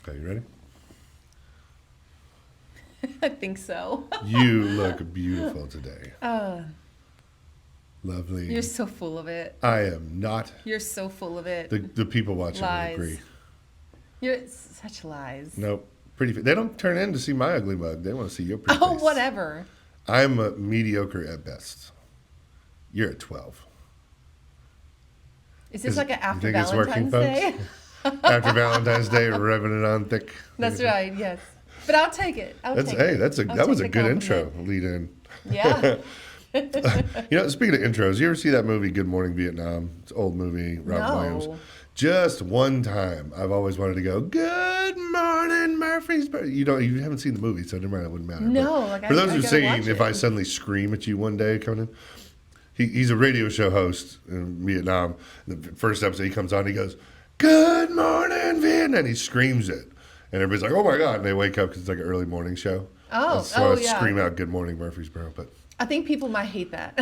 Okay, you ready? I think so. You look beautiful today. Lovely. You're so full of it. I am not. You're so full of it. The people watching will Lies. agree. You're such lies. Nope. Pretty. They don't turn in to see my ugly mug. They want to see your pretty Oh, face. whatever. I'm a mediocre at best. You're at 12. Is this like an you after think it's working, Valentine's folks? Day? After Valentine's Day, revving it on thick. That's right. Yes. But I'll take it. I'll take it. That was a good intro lead in. Yeah. Speaking of intros, you ever see that movie Good Morning Vietnam? It's an old movie, Robin Williams. Just one time, I've always wanted to go, Good Morning Murfreesboro. You haven't seen the movie, so never mind, it wouldn't matter. No, but for those who are saying, if I suddenly scream at you one day coming in, he's a radio show host in Vietnam. The first episode, he comes on, he goes, Good Morning Vietnam, and he screams it. And everybody's like, oh my God, and they wake up because it's like an early morning show. Oh, so I scream out Good Morning Murfreesboro, but... I think people might hate that.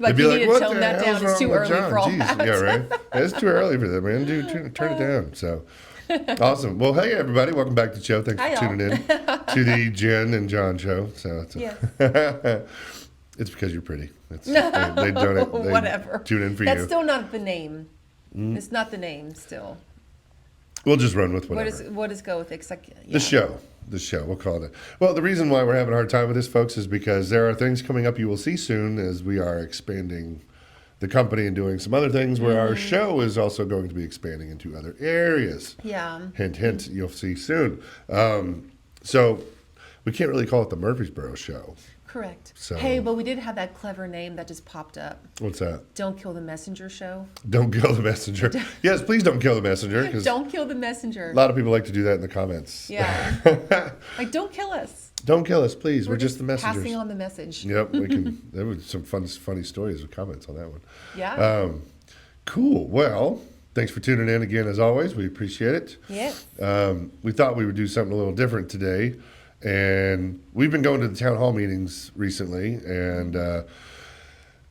They'd be you like, need to tone that down. It's too early for all that. Yeah, right? It's too early for that, man. Dude, turn it down. So, awesome. Well, hey, everybody. Welcome back to the show. Thanks for tuning in to the Jen and John show. So it's because you're pretty. They donate. Whatever. Tune in for you. That's still not the name. It's not the name still. We'll just run with whatever. What is go with it? The show, we'll call it. Well, the reason why we're having a hard time with this, folks, is because there are things coming up you will see soon as we are expanding the company and doing some other things where our show is also going to be expanding into other areas. Yeah. Hint, hint, you'll see soon. So we can't really call it the Murfreesboro show. Correct. So, hey, but we did have that clever name that just popped up. What's that? Don't Kill the Messenger show. Don't kill the messenger. Yes, please don't kill the messenger. Don't kill the messenger. A lot of people like to do that in the comments. Yeah. Like, don't kill us. Don't kill us, please. We're just the messengers. Passing on the message. Yep, we can. There was some funny stories with comments on that one. Yeah. Cool. Well, thanks for tuning in again, as always. We appreciate it. Yes. We thought we would do something a little different today. And we've been going to the town hall meetings recently and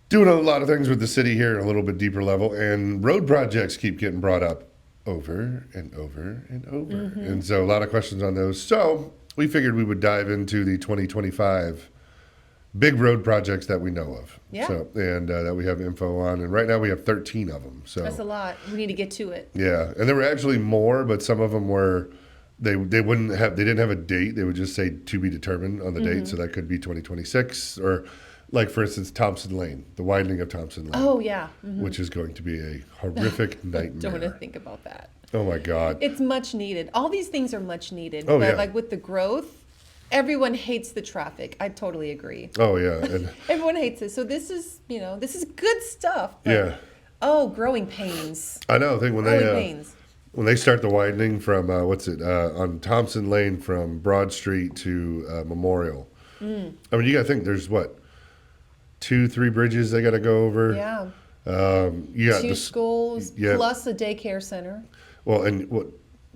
doing a lot of things with the city here at a little bit deeper level. And road projects keep getting brought up over and over and over. And so a lot of questions on those. So we figured we would dive into the 2025 big road projects that we know of. Yeah. So, and that we have info on. And right now we have 13 of them. So that's a lot. We need to get to it. Yeah. And there were actually more, but some of them were... They didn't have a date. They would just say to be determined on the date. So that could be 2026 or like, for instance, Thompson Lane, the widening of Thompson Lane. Oh, yeah. Which is going to be a horrific nightmare. Don't want to think about that. Oh, my God. It's much needed. All these things are much needed. Oh, but yeah. like with the growth, everyone hates the traffic. I totally agree. Oh, yeah. And everyone hates it. So this is good stuff. But, yeah. Oh, growing pains. I know. I think when Growing pains. When they start the widening from, on Thompson Lane from Broad Street to Memorial. I mean, you got to think there's, 2-3 bridges they got to go over. Yeah. You got 2 schools plus a daycare center. Well, and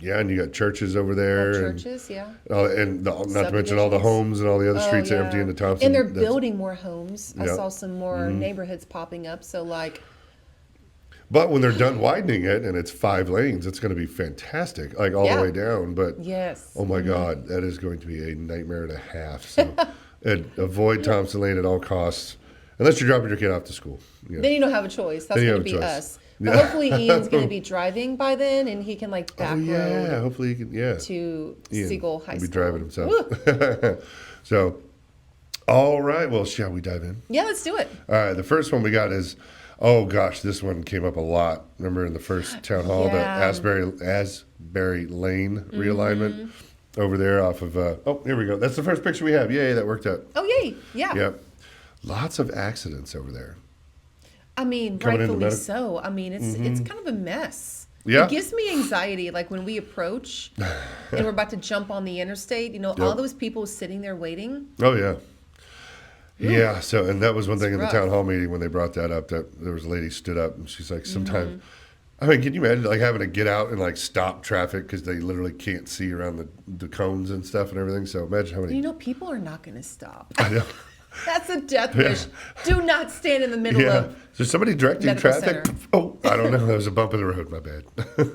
and you got churches over there. Churches, yeah. And not to mention all the homes and all the other streets are empty in the Thompson. And they're building more homes. Yep. I saw some more neighborhoods popping up. So But when they're done widening it and it's 5 lanes, it's going to be fantastic, like all the way down. But yes. Oh my God, that is going to be a nightmare and a half. So avoid Thompson Lane at all costs, unless you're dropping your kid off to school. Yeah. Then you don't have a choice. That's going to be us. But hopefully Ian's going to be driving by then, and he can back road. Hopefully he can. Yeah. To Siegel High School. He'll be driving himself. So, all right. Well, shall we dive in? Yeah, let's do it. All right. The first one we got is. Oh gosh, this one came up a lot. Remember in the first town hall, the Asbury Lane realignment over there off of. Here we go. That's the first picture we have. Yay, that worked out. Oh yay, yeah. Yep. Lots of accidents over there. I mean, rightfully so. I mean, it's kind of a mess. Yeah. It gives me anxiety, like when we approach and we're about to jump on the interstate. All those people sitting there waiting. Oh yeah. Yeah, and that was one thing in the rough. town hall meeting when they brought that up, that there was a lady stood up and she's like, sometimes, I mean, can you imagine having to get out and stop traffic because they literally can't see around the cones and stuff and everything? So imagine how many. People are not going to stop. I know. That's a death wish. Do not stand in the middle Yeah. of. Is there somebody directing Medical traffic? center. Oh, I don't know. There was a bump in the road. My bad.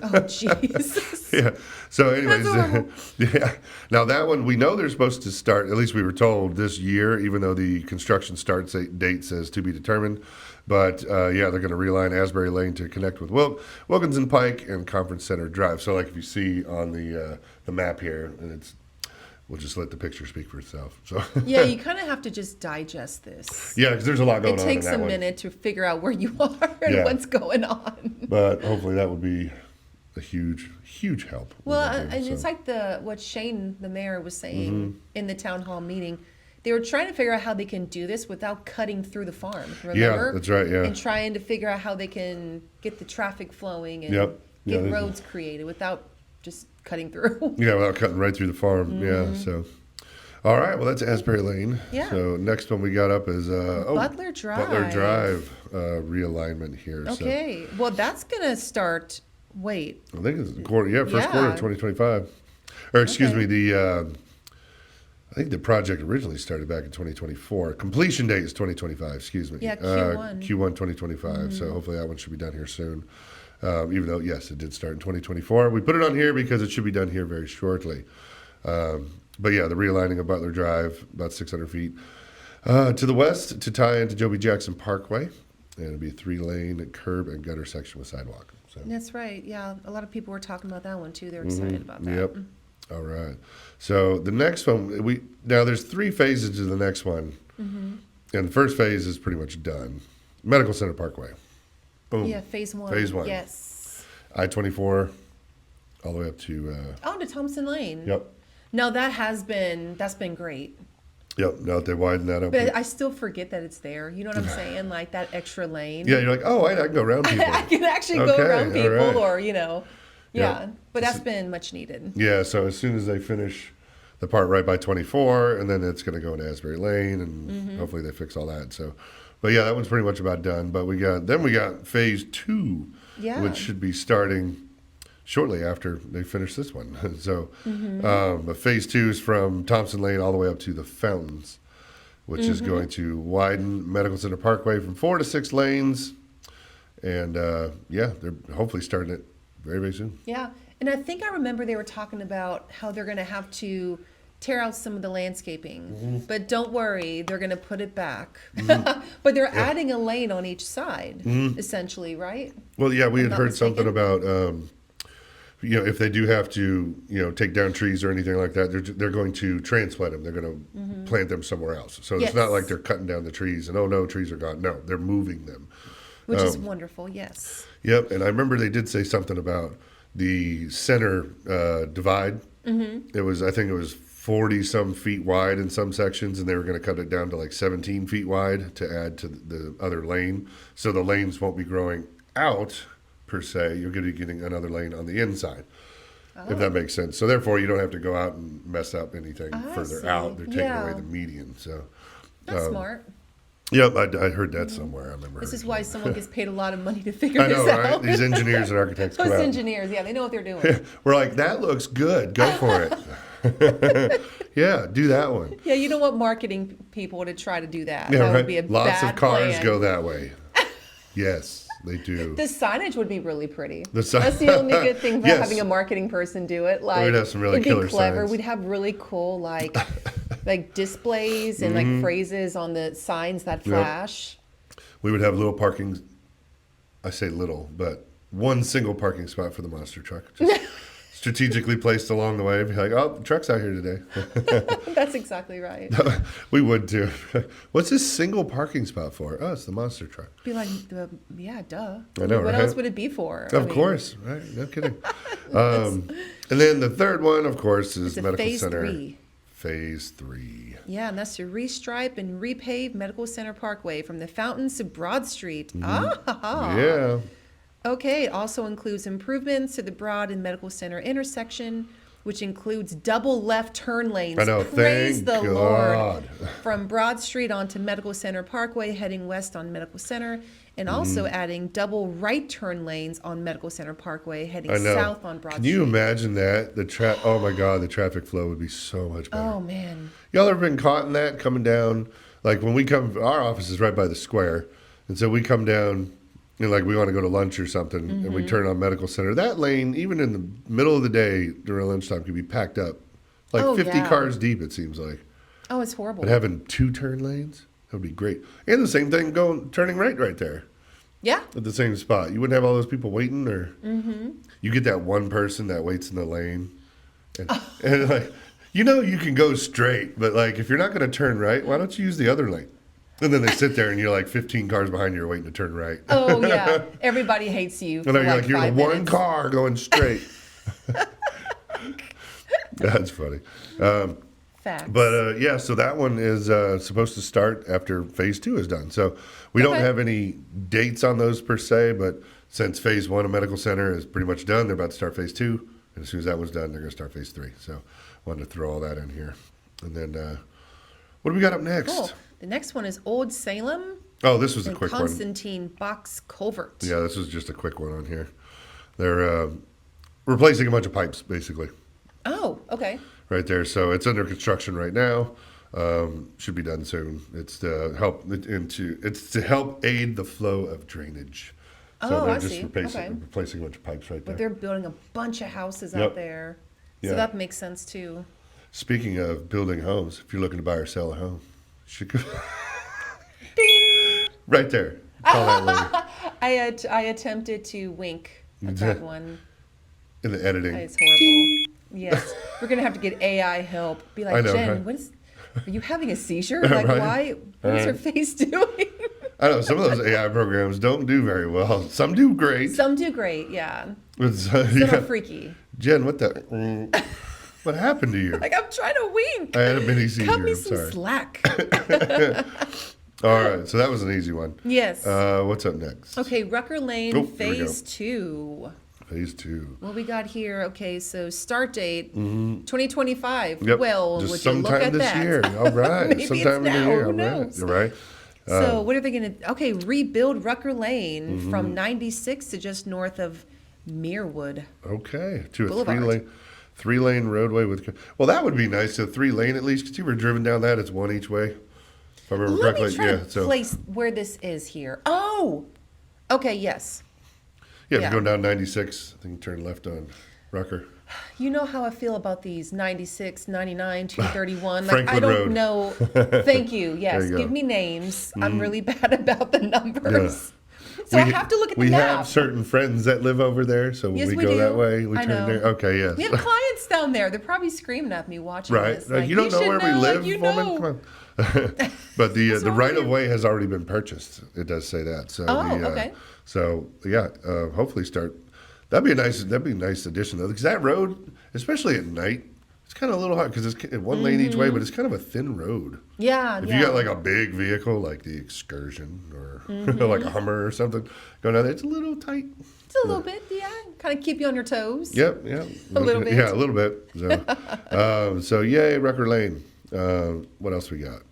Oh, Jesus. Yeah. So, anyways, horrible. yeah. Now that one we know they're supposed to start. At least we were told this year, even though the construction start date says to be determined. But yeah, they're going to realign Asbury Lane to connect with Wilkinson Pike and Conference Center Drive. So, like if you see on the map here, and it's. We'll just let the picture speak for itself. So Yeah, you kind of have to just digest this. yeah, because there's a lot going It on. takes in that a one. minute to figure out where you are and Yeah. what's going on. But hopefully that would be a huge, huge help. with Well, that too, and so. it's like what Shane, the mayor, was saying Mm-hmm. in the town hall meeting. They were trying to figure out how they can do this without cutting through the farm. Remember? Yeah, that's right. Yeah. And trying to figure out how they can get the traffic flowing and Yep. Yeah, get there's- roads created without just cutting through. Yeah, without cutting right through the farm. Yeah. So, all right. Well, that's Asbury Lane. Mm-hmm. Yeah. So next one we got up is Butler Drive. Butler Drive realignment here. Okay. Well, that's gonna start. Wait. So I think it's the quarter. Yeah, first quarter of Yeah. 2025. Or excuse Okay. me, the. I think the project originally started back in 2024. Completion date is 2025. Excuse me. Yeah, Q1. Q1 2025. So hopefully that one should be done here soon. Even though yes, it did start in 2024. We put it on here because it should be done here very shortly. But yeah, the realigning of Butler Drive, about 600 feet to the west to tie into Joby Jackson Parkway, and it'll be a 3-lane curb and gutter section with sidewalk. So. That's right. Yeah, a lot of people were talking about that one too. They're excited about that. Yep. All right. So the next one, now there's 3 phases to the next one, and the first phase is pretty much done. Medical Center Parkway. Boom. Yeah, phase 1. Phase 1. Yes. I-24, all the way up to. On to Thompson Lane. Yep. No, that's been great. Yep. Now that they widen that up. But I still forget that it's there. You know what I'm saying? Like that extra lane. Yeah, you're like, oh, I can go around people. I can actually go Okay, around all people right. or, yeah. Yep. But that's been much needed. Yeah, so as soon as they finish the part right by 24, and then it's going to go into Asbury Lane, and hopefully they fix all that. So, but yeah, that one's pretty much about done. But we got phase 2, Yeah. which should be starting shortly after they finish this one. So, but phase 2 is from Thompson Lane all the way up to the Fountains, which is going to widen Medical Center Parkway from 4 to 6 lanes, and yeah, they're hopefully starting it very, very soon. Yeah. And I think I remember they were talking about how they're going to have to tear out some of the landscaping. But don't worry, they're going to put it back. But they're adding a lane on each side, essentially, right? Well, yeah, we I'm had not heard something mistaken. about, if they do have to, take down trees or anything like that, they're going to transplant them. They're going to plant them somewhere else. So it's not Yes. like they're cutting down the trees and, oh, no, trees are gone. No, they're moving them. Which is wonderful, yes. Yep, and I remember they did say something about the center divide. I think it was 40 some feet wide in some sections, and they were going to cut it down to like 17 feet wide to add to the other lane. So the lanes won't be growing out per se. You're going to be getting another lane on the inside, if that makes sense. So therefore, you don't have to go out and mess up anything further see. out. They're taking away Yeah. the median. So, That's smart. yep, I heard that somewhere. I remember. This heard is it why somewhere. someone gets paid a lot of money to figure I know, this right? out. These engineers and architects come Those out. engineers, yeah, they know what they're doing. We're like, that looks good. Go for it. Yeah, do that one. Yeah, you don't want marketing people to try to do that. Yeah, That right. would be a Lots bad of cars plan. go that way. Yes, they do. The signage would be really pretty. The si- That's the only good thing about Yes. having a marketing person do it. Like, We'd have some really it'd killer be clever. signs. We'd have really cool like displays and Mm-hmm. like phrases on the signs that flash. We would have little parking. I say little, but one single parking spot for the monster truck, just strategically placed along the way. Be like, oh, the truck's out here today. That's exactly right. We would too. What's this single parking spot for? Oh, it's the monster truck. Be like, yeah, duh. I know, What right? else would it be for? I Of mean, course, right? No kidding. And then the third one, of course, is It's a Medical phase Center. 3. Phase 3. Yeah, and that's to restripe and repave Medical Center Parkway from the Fountains to Broad Street. Ah, ha, ha. Yeah. Okay, it also includes improvements to the Broad and Medical Center intersection, which includes double left turn lanes. I know, Praise thank the God. Lord. From Broad Street onto Medical Center Parkway, heading west on Medical Center, and also adding double right turn lanes on Medical Center Parkway, heading I know. south on Broad Can Street. you imagine that? Oh my God, the traffic flow would be so much better. Oh, man. Y'all ever been caught in that coming down like when we come, our office is right by the square, and so we come down. And like we want to go to lunch or something, and we turn on Medical Center. That lane, even in the middle of the day during lunchtime, could be packed up, like 50 yeah. cars deep. It seems like. Oh, it's horrible. But having 2 turn lanes, that would be great. And the same thing turning right there Yeah. at the same spot. You wouldn't have all those people waiting, or you get that one person that waits in the lane, and like you can go straight, but like if you're not going to turn right, why don't you use the other lane? And then they sit there, and you're like 15 cars behind you, waiting to turn right. Oh yeah. Everybody hates you. And you're like you're the 5 one minutes. car going straight. That's funny. Facts. But yeah, so that one is supposed to start after phase 2 is done. So we don't have any dates on those per se, but since phase 1 of Medical Center is pretty much done, they're about to start phase 2. And as soon as that one's done, they're going to start phase 3. So wanted to throw all that in here. And then what do we got up next? Cool. The next one is Old Salem Oh, this was a and quick one. Constantine Box Culvert. Yeah, this was just a quick one on here. They're replacing a bunch of pipes, basically. Oh, okay. Right there. So it's under construction right now. Should be done soon. It's to help aid the flow of drainage. So Oh, they're I just see. replacing a bunch of pipes right But there. they're building a bunch of houses Yep. out there. So Yeah. that makes sense too. Speaking of building homes, if you're looking to buy or sell a home, you should go Bing! right there. Call that lady I attempted to wink at that one. in the editing. It's horrible. Yes. We're going to have to get AI help. Be I like, know, Jen, right? are you having a seizure? Like, Right. why? What is her face doing? I know some of those AI programs don't do very well. Some do great. Some do great, yeah. But Some yeah. are freaky. Jen, what the? What happened to you? Like, I'm trying to wink. I had a mini seizure. Cut me I'm some sorry. slack. All right, so that was an easy one. Yes. What's up next? Okay, Rucker Lane, Oh, here we go. Phase 2. Phase 2. What we got here? Okay, so start date 2025. Yep. Well, just would you look sometime at this that? year. All right, Maybe sometime it's in now. the year. Who All right, knows? you're right. So what are they going to? Okay, rebuild Rucker Lane Mm-hmm. from 96 to just north of Merewood. Okay, to a Boulevard. three-lane roadway with. Well, that would be nice. A 3-lane at least, because you were driven down that. It's one each way. If I remember Let correctly. me try Yeah. to So place where this is here. Oh, okay, yes. yeah, if yeah. you're going down 96, I think you turn left on Rucker. You know how I feel about these 96, 99, 231. Like, I Franklin don't Road. know. Thank you. Yes, you go. give me names. I'm really bad about the numbers. So We- I have to look at the We map. have certain friends that live over there, so when Yes, we we go do. that way, we I turn know. there. Okay, yes. We have clients down there. They're probably screaming at me watching Right. this. Like, you don't know should where we know, live, like, you woman? know. Come on. But the wrong with right of you? way has already been purchased. It does say that. So Oh, okay. So yeah, hopefully start. That'd be a nice addition though, because that road, especially at night, it's kind of a little hard because it's one lane each way, but it's kind of a thin road. Yeah, If yeah. you got like a big vehicle like the Excursion or like a Hummer or something going down there, it's a little tight. It's a little bit, yeah. Kind of keep you on your toes. Yep. A little bit. Yeah, a little bit. So yay, Rucker Lane. What else we got?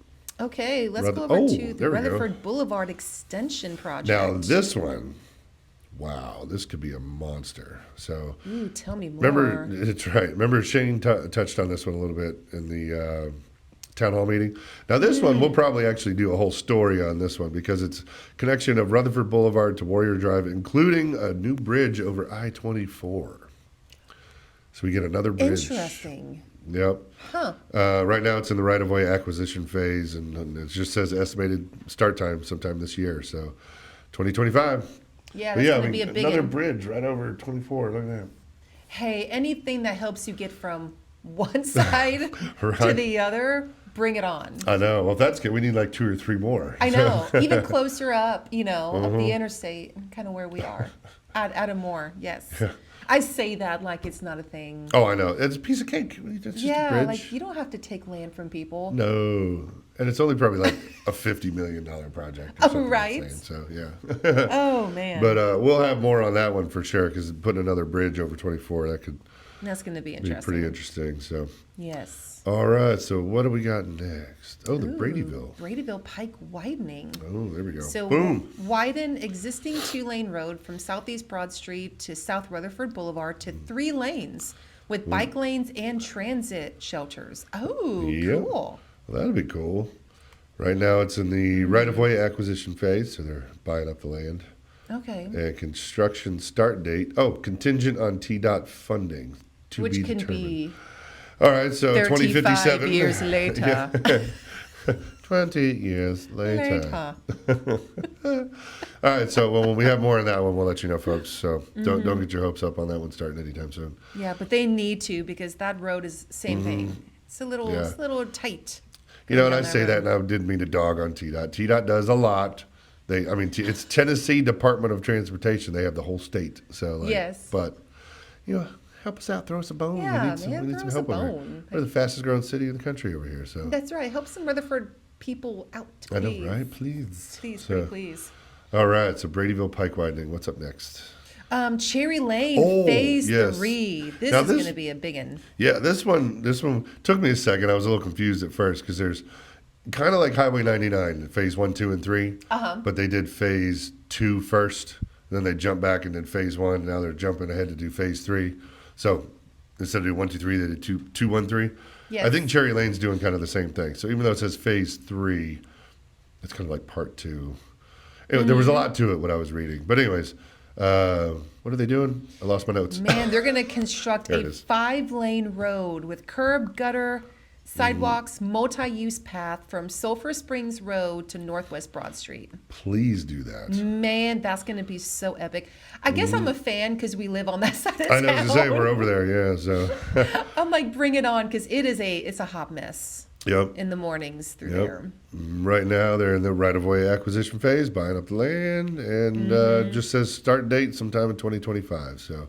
Okay, let's go Oh, over to the there we go. Rutherford Boulevard Extension Project. Now this one, wow, this could be a monster. So Ooh, tell me more. remember, it's right. Remember Shane touched on this one a little bit in the town hall meeting. Now this one, we'll probably actually do a whole story on this one because it's connection of Rutherford Boulevard to Warrior Drive, including a new bridge over I-24. So we get another bridge. Interesting. Yep. Huh. Right now it's in the right-of-way acquisition phase, and it just says estimated start time sometime this year. So 2025. Yeah, But that's yeah, going to be a big another one. bridge right over 24. Look at that. Hey, anything that helps you get from one side to Right. the other, bring it on. I know. Well, if that's good, we need like 2 or 3 more. I know. Even closer up, up Mm-hmm. the interstate, kind of where we are. Add a more, yes. I say that like it's not a thing. Oh, I know. It's a piece of cake. It's just a Yeah, bridge. like you don't have to take land from people. No. And it's only probably like a $50 million project. Or Oh, something right. insane, so, yeah. Oh, man. But we'll have more on that one for sure because putting another bridge over 24, that could That's going to be be interesting. pretty interesting. So, Yes. all right. So, what do we got next? Oh, the Ooh, Bradyville. Bradyville Pike widening. Oh, there we go. So Boom. widen existing 2-lane road from Southeast Broad Street to South Rutherford Boulevard to 3 lanes with bike lanes and transit shelters. Oh, Yep. cool. Well, that'd be cool. Right now, it's in the right-of-way acquisition phase, so they're buying up the land. Okay. And construction start date. Oh, contingent on TDOT funding to Which be can determined. be All right, so 35 2057. years later. Yeah. 20 years later. Later. All right, so when we have more on that one, we'll let you know, folks. So don't get your hopes up on that one starting anytime soon. Yeah, but they need to because that road is same thing. It's a little, Yeah. it's a little tight. You know, and going I down say that, road. and I didn't mean to dog on TDOT. TDOT does a lot. It's Tennessee Department of Transportation. They have the whole state. So, like, Yes. But, help us out. Throw us a bone. Yeah, we need some, man, we need throw some us a help over here. bone. We're the fastest growing city in the country over here. So That's right. Help some Rutherford people out, I please. know, right? Please. Please, So, please. all right. So Bradyville Pike widening. What's up next? Cherry Lane, Oh, Phase yes. 3. This Now is this- going to be a big one. Yeah, this one took me a second. I was a little confused at first because there's kind of like Highway 99, phase 1, 2, and 3. But they did phase 2 first, then they jumped back and did phase 1. Now they're jumping ahead to do phase 3. So instead of doing 1, 2, 3, they did 2, 1, 3. Yes. I think Cherry Lane's doing kind of the same thing. So even though it says phase 3, it's kind of like part 2. Anyway, there was a lot to it, what I was reading. But anyways, what are they doing? I lost my notes. Man, they're going to construct There it a is. 5-lane road with curb, gutter, sidewalks, multi-use path from Sulphur Springs Road to Northwest Broad Street. Please do that. Man, that's going to be so epic. I guess I'm a fan because we live on that side of I know, town. to say we're over there, yeah. So, I'm like, bring it on because it's a hot mess yep. in the mornings through Yep. there. Right now, they're in the right-of-way acquisition phase, buying up the land, and just says start date sometime in 2025. So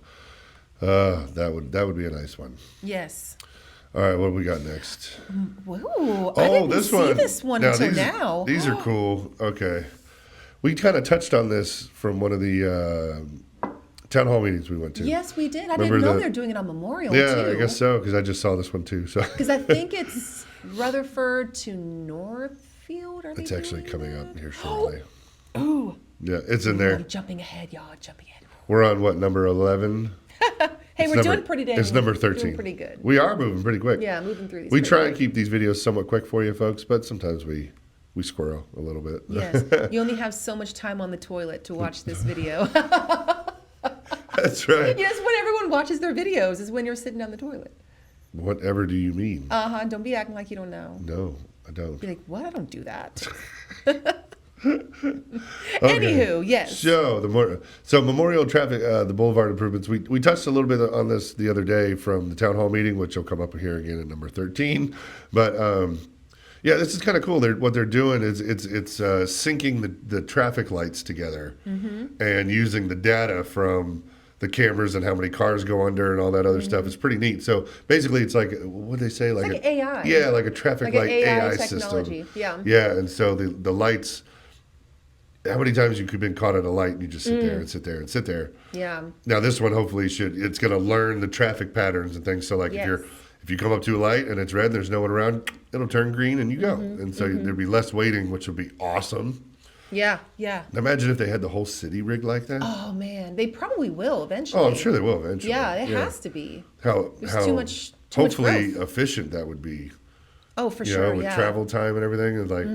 that would be a nice one. Yes. All right, what do we got next? Whoa, I didn't see this one until these, now. These are cool. Okay, we kind of touched on this from one of the town hall meetings we went to. Yes, we did. I Remember didn't know the- they're doing it on Memorial, Yeah, too. I guess so because I just saw this one too. So Because I think it's Rutherford to Northfield. Are they it's actually doing coming that? up here shortly. Ooh, Yeah, it's in there. I'm jumping ahead, y'all. Jumping ahead. We're on what, number 11? Hey, It's we're number- doing pretty dang. It's number doing 13. pretty good. We are moving pretty quick. Yeah, moving through these. We pretty try good. and keep these videos somewhat quick for you folks, but sometimes we squirrel a little bit. Yes, you only have so much time on the toilet to watch this video. That's right. Yes, when everyone watches their videos is when you're sitting on the toilet. Whatever do you mean? Don't be acting like you don't know. No, I don't. Be like, what? I don't do that. Okay. Anywho, yes. So Memorial traffic, the boulevard improvements. We touched a little bit on this the other day from the town hall meeting, which will come up here again at number 13. But yeah, this is kind of cool. What they're doing is it's syncing the traffic lights together and using the data from the cameras and how many cars go under and all that other stuff. It's pretty neat. So basically, it's like what do they say? Like an AI. Yeah, like a traffic Like an light AI system. technology, yeah. Yeah, and so the lights. How many times you could been caught at a light and you just sit there and sit there and sit there? Yeah. Now this one hopefully it's going to learn the traffic patterns and things. So like Yes. if you come up to a light and it's red and there's no one around, it'll turn green and you go. And so there'd be less waiting, which would be awesome. Yeah, yeah. Imagine if they had the whole city rigged like that. Oh man, they probably will eventually. Oh, I'm sure they will eventually. Yeah, it has to be. How There's too much hopefully growth. efficient that would be. Oh, for You sure. know, with Yeah. travel time and everything, and like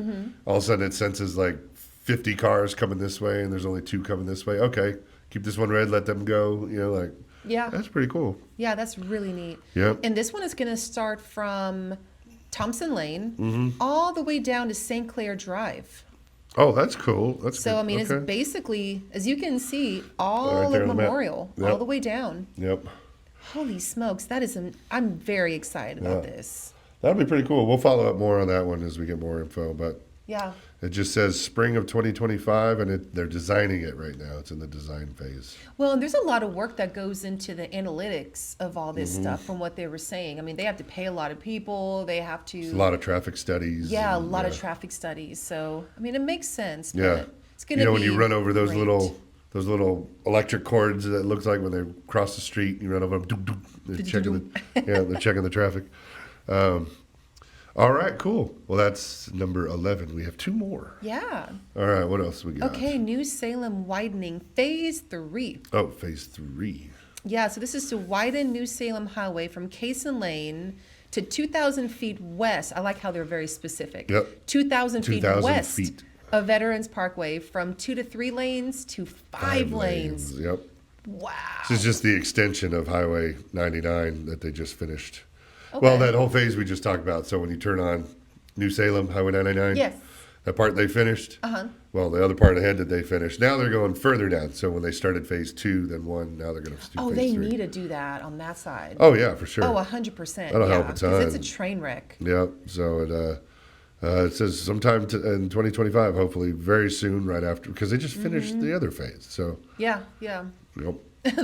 all of a sudden it senses like 50 cars coming this way and there's only 2 coming this way. Okay, keep this one red, let them go. You know, like Yeah. that's pretty cool. Yeah, that's really neat. Yep. And this one is going to start from Thompson Lane Mm-hmm. all the way down to St. Clair Drive. Oh, that's cool. That's So, good. I mean, Okay. it's basically, as you can see, Right all there of on the map. Memorial, Yep. all the way down. Yep. Holy smokes, I'm very excited about Yeah. this. That'll be pretty cool. We'll follow up more on that one as we get more info, but Yeah. it just says spring of 2025 and they're designing it right now. It's in the design phase. Well, and there's a lot of work that goes into the analytics of all this Mm-hmm. stuff from what they were saying. I mean, they have to pay a lot of people. They have to. It's a lot of traffic studies. Yeah, a and, lot of traffic studies. So, I mean, it makes sense. Yeah. But it's going to be when you run over those great. little electric cords that looks like when they cross the street, you run over them. They're checking they're checking the traffic. All right, cool. Well, that's number 11. We have 2 more. Yeah. All right, what else we got? Okay, New Salem widening phase 3. Oh, phase 3. Yeah, so this is to widen New Salem Highway from Cason Lane to 2,000 feet west. I like how they're very specific. Yep. 2,000 feet 2,000 west feet. of Veterans Parkway, from 2 to 3 lanes to 5 lanes. Yep. Wow. This is just the extension of Highway 99 that they just finished. Okay. Well, that whole phase we just talked about. So when you turn on New Salem, Highway 99, Yes. that part they finished. Uh-huh. Well, the other part ahead that they finished. Now they're going further down. So when they started phase 2, then 1, now they're going to do Oh, phase they 3. need to do that on that side. Oh, yeah, for sure. Oh, 100%. That'll yeah, help a 'cause ton. it's a train wreck. Yep. So it says sometime in 2025, hopefully very soon, right after, because they just finished the other phase. So, Yeah, yeah. yep.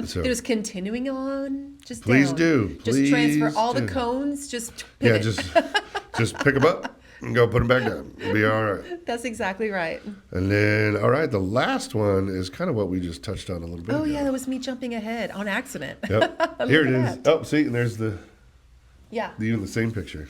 So, They're just continuing on. Just Please down. do. Just transfer Please all the do. cones. Just yeah, pivot. just pick them up and go put them back down. It'll be all right. That's exactly right. And then, all right, the last one is kind of what we just touched on a little bit Oh ago. yeah, that was me jumping ahead on accident. Yep. Here it Look is. at that. Oh, see, and there's Yeah. you in the same picture.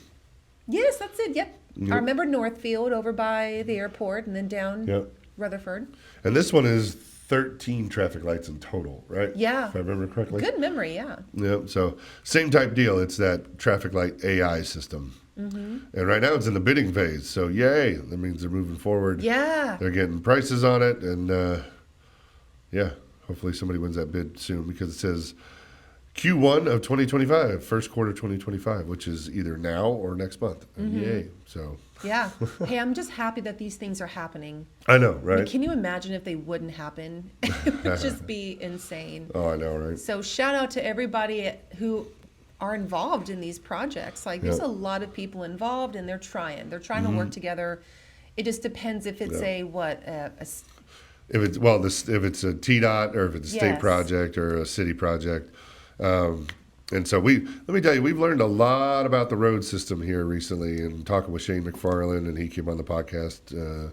Yes, that's it. Yep. Yep. I remember Northfield over by the airport, and then down Yep. Rutherford. And this one is 13 traffic lights in total, right? Yeah. If I remember correctly. Good memory. Yeah. Yep. So same type deal. It's that traffic light AI system. Mm-hmm. And right now it's in the bidding phase. So yay. That means they're moving forward. Yeah. They're getting prices on it. And yeah, hopefully somebody wins that bid soon, because it says Q1 of 2025, first quarter 2025, which is either now or next month. And yay. So Yeah. Hey, I'm just happy that these things are happening. I know, I mean, right? can you imagine if they wouldn't happen? It would just be insane. Oh, I know, right? So shout out to everybody who are involved in these projects. Like there's Yep. a lot of people involved, and they're trying. They're trying to work together. It just depends if it's If it's if it's a TDOT or if it's a state Yes. project or a city project, and so let me tell you, we've learned a lot about the road system here recently. And talking with Shane McFarland, and he came on the podcast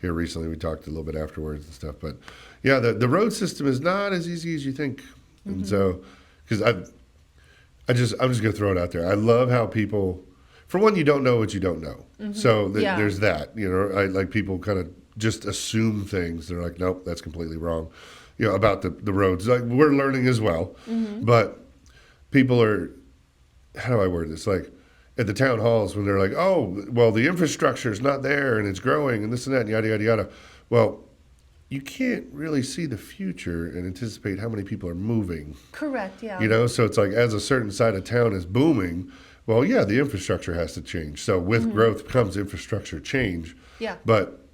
here recently. We talked a little bit afterwards and stuff. But yeah, the road system is not as easy as you think. And so, because I'm just gonna throw it out there. I love how people, for one, you don't know what you don't know. So Yeah. there's that. You know, I like people kind of just assume things. They're like, nope, that's completely wrong. You know, about the roads. Like, we're learning as well, but people are. How do I word this? Like at the town halls when they're like, oh, well, the infrastructure is not there and it's growing and this and that and yada yada yada. Well, you can't really see the future and anticipate how many people are moving. correct. Yeah. You know, so it's like as a certain side of town is booming, well, yeah, the infrastructure has to change. So with growth comes infrastructure change. Yeah. But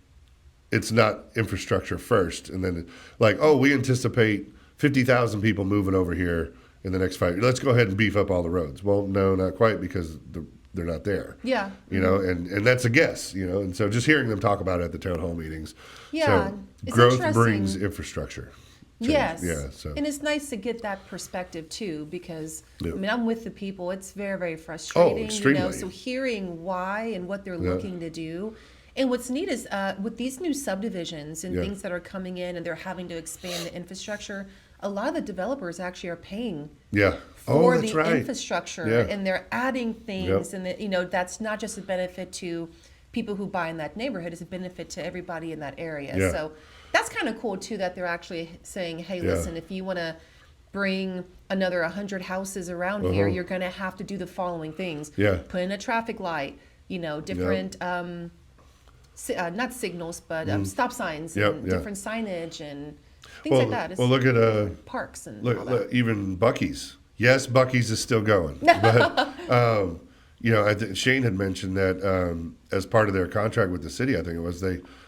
it's not infrastructure first. And then like, oh, we anticipate 50,000 people moving over here in the next 5 years. Let's go ahead and beef up all the roads. Well, no, not quite, because they're not there. Yeah. You know, and that's a guess, you know. And so just hearing them talk about it at the town hall meetings. Yeah, So it's growth interesting. brings infrastructure. change. Yes. Yeah. So And it's nice to get that perspective too, because Yeah. I mean, I'm with the people. It's very, very frustrating. You know, extremely. so hearing why and what they're Yeah. looking to do. And what's neat is with these new subdivisions and Yeah. things that are coming in, and they're having to expand the infrastructure, a lot of the developers actually are paying yeah. for that's the right. infrastructure, Yeah. and they're adding things, Yep. and that's not just a benefit to people who buy in that neighborhood; it's a benefit to everybody in that area. Yeah. So that's kind of cool too, that they're actually saying, "Hey, Yeah. listen, if you want to bring another 100 houses around here, you're going to have to do the following things: Yeah. put in a traffic light, different." Not signals, but stop signs Yep, and yeah. different signage and things Well, like that. It's well, look at parks and all look, that. even Buc-ee's. Yes, Buc-ee's is still going, but Shane had mentioned that as part of their contract with the city, I think it was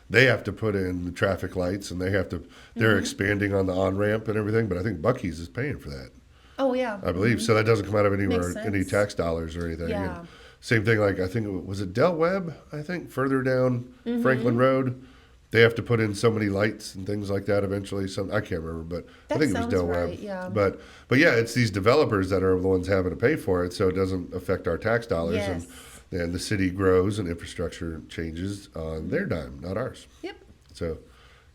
they have to put in the traffic lights, and they're Mm-hmm. expanding on the on ramp and everything. But I think Buc-ee's is paying for that, Oh yeah, I believe. So that doesn't come out of anywhere, Makes any sense. tax dollars or anything. Yeah. And same thing, like I think was it Del Webb? I think further down Mm-hmm. Franklin Road. They have to put in so many lights and things like that eventually. I can't remember, but That I think it was sounds Del Webb. right, yeah. But yeah, it's these developers that are the ones having to pay for it, so it doesn't affect our tax dollars, Yes. and the city grows and infrastructure changes on their dime, not ours. Yep, So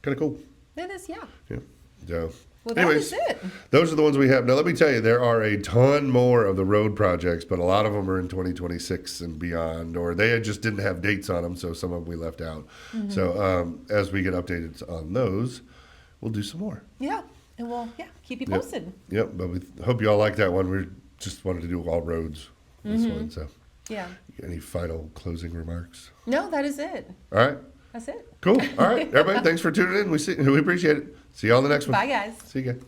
kind of cool. that is, yeah. Yeah. So Well, that anyways, is it. those are the ones we have. Now let me tell you, there are a ton more of the road projects, but a lot of them are in 2026 and beyond, or they just didn't have dates on them, so some of them we left out. Mm-hmm. So as we get updated on those, we'll do some more. Yeah, and we'll keep you posted. Yep, but we hope you all like that one. We just wanted to do all roads, this one. So Yeah. Any final closing remarks? No, that is it. All right. That's it. Cool. All right. Everybody, thanks for tuning in. We appreciate it. See you on the next one. Bye, guys. See you guys.